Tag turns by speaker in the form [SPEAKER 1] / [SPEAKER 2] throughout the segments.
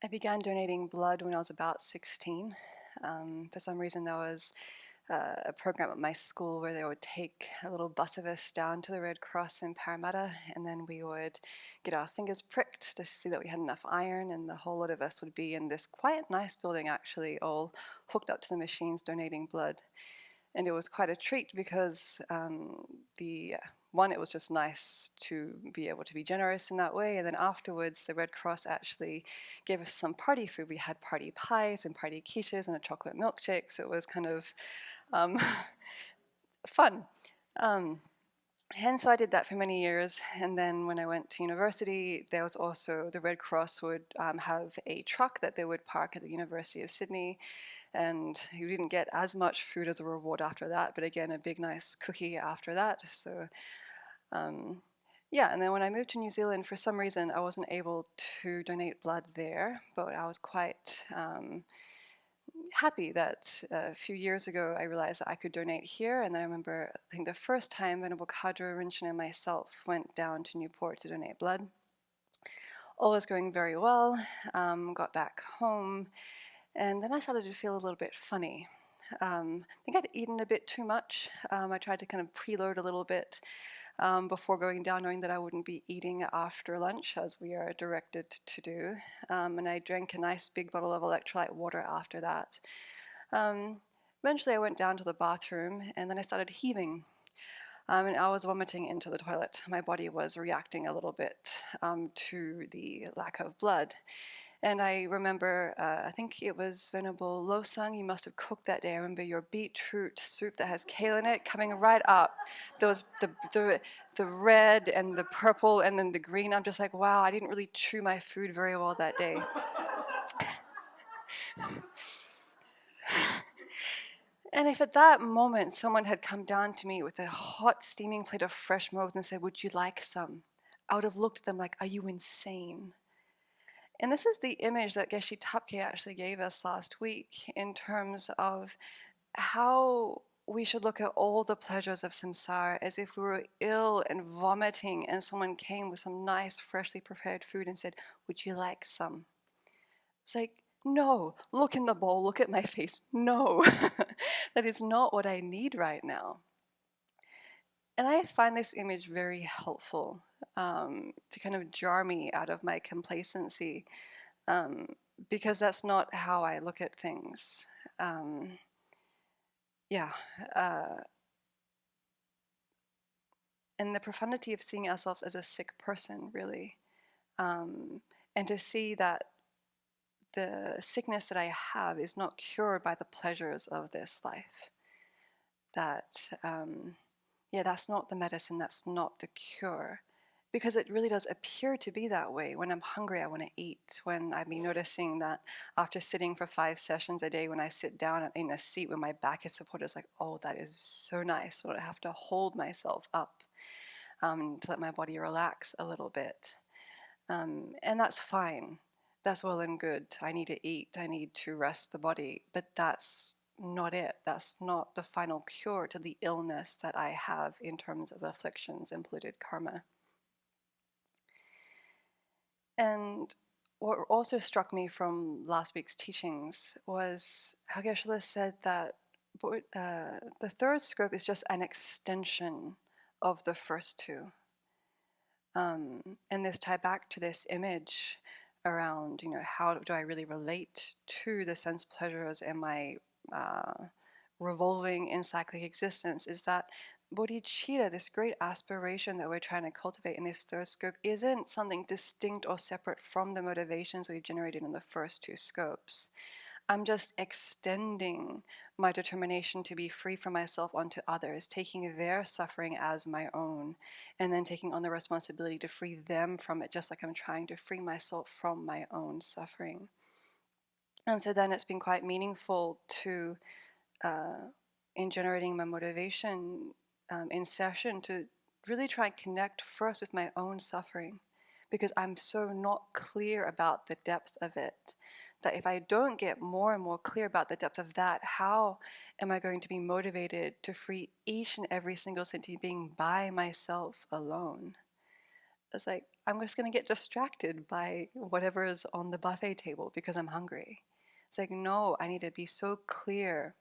[SPEAKER 1] I began donating blood when I was about 16. For some reason, there was a program at my school where they would take a little bus of us down to the Red Cross in Parramatta, and then we would get our fingers pricked to see that we had enough iron, and the whole lot of us would be in this quite nice building, actually, all hooked up to the machines donating blood. And it was quite a treat because it was just nice to be able to be generous in that way. And then afterwards, the Red Cross actually gave us some party food. We had party pies and party quiches and a chocolate milkshake. So it was kind of um, fun. Um, and so I did that for many years. And then when I went to university, there was also the Red Cross would have a truck that they would park at the University of Sydney. And you didn't get as much food as a reward after that, but again, a big nice cookie after that. So yeah, and then when I moved to New Zealand, for some reason, I wasn't able to donate blood there, but I was quite happy that a few years ago I realized that I could donate here. And then I remember, I think the first time Venerable Kadra Rinchen and myself went down to Newport to donate blood. All was going very well, got back home, and then I started to feel a little bit funny. I think I'd eaten a bit too much. I tried to kind of preload a little bit before going down, knowing that I wouldn't be eating after lunch, as we are directed to do. And I drank a nice big bottle of electrolyte water after that. Eventually, I went down to the bathroom, and then I started heaving. And I was vomiting into the toilet. My body was reacting a little bit to the lack of blood. And I remember, I think it was Venerable Losang, you must have cooked that day. I remember your beetroot soup that has kale in it coming right up. There was the red and the purple and then the green. I'm just like, wow, I didn't really chew my food very well that day. And if at that moment someone had come down to me with a hot steaming plate of fresh moves and said, would you like some? I would have looked at them like, are you insane? And this is the image that Geshe Tapke actually gave us last week in terms of how we should look at all the pleasures of samsara as if we were ill and vomiting and someone came with some nice freshly prepared food and said, would you like some? It's like, no, look in the bowl, look at my face. No, that is not what I need right now. And I find this image very helpful to kind of jar me out of my complacency, because that's not how I look at things. Yeah. And the profundity of seeing ourselves as a sick person, really. And to see that the sickness that I have is not cured by the pleasures of this life. That, that's not the medicine, that's not the cure. Because it really does appear to be that way. When I'm hungry, I want to eat. When I've been noticing that after sitting for 5 sessions a day, when I sit down in a seat where my back is supported, it's like, oh, that is so nice. So I have to hold myself up to let my body relax a little bit. And that's fine. That's well and good. I need to eat. I need to rest the body. But that's not it. That's not the final cure to the illness that I have in terms of afflictions and polluted karma. And what also struck me from last week's teachings was how Geshe said that the third scope is just an extension of the first two. And this tie back to this image around, how do I really relate to the sense pleasures and my revolving in cyclic existence, is that bodhicitta, this great aspiration that we're trying to cultivate in this third scope, isn't something distinct or separate from the motivations we've generated in the first two scopes. I'm just extending my determination to be free from myself onto others, taking their suffering as my own, and then taking on the responsibility to free them from it, just like I'm trying to free myself from my own suffering. And so then it's been quite meaningful to, in generating my motivation in session, to really try and connect first with my own suffering, because I'm so not clear about the depth of it, that if I don't get more and more clear about the depth of that, how am I going to be motivated to free each and every single sentient being by myself alone? It's like, I'm just going to get distracted by whatever is on the buffet table because I'm hungry. It's like, no, I need to be so clear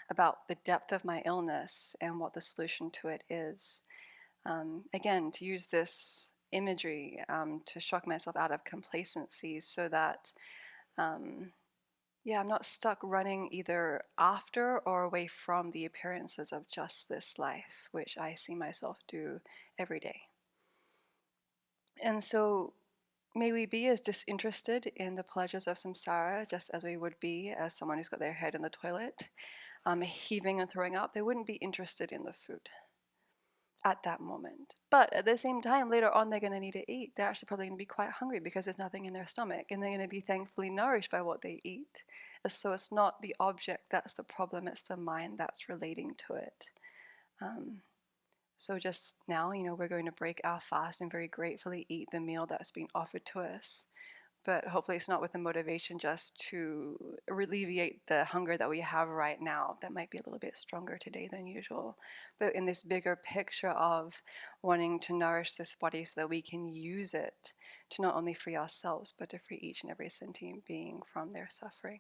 [SPEAKER 1] about the depth of my illness and what the solution to it is. Again, to use this imagery to shock myself out of complacency so that, yeah, I'm not stuck running either after or away from the appearances of just this life, which I see myself do every day. And so may we be as disinterested in the pleasures of samsara just as we would be as someone who's got their head in the toilet, heaving and throwing up. They wouldn't be interested in the food at that moment. But at the same time, later on, they're going to need to eat. They're actually probably going to be quite hungry because there's nothing in their stomach, and they're going to be thankfully nourished by what they eat. So it's not the object that's the problem, it's the mind that's relating to it. So just now, we're going to break our fast and very gratefully eat the meal that's being offered to us. But hopefully it's not with the motivation just to alleviate the hunger that we have right now. That might be a little bit stronger today than usual. But in this bigger picture of wanting to nourish this body so that we can use it to not only free ourselves, but to free each and every sentient being from their suffering.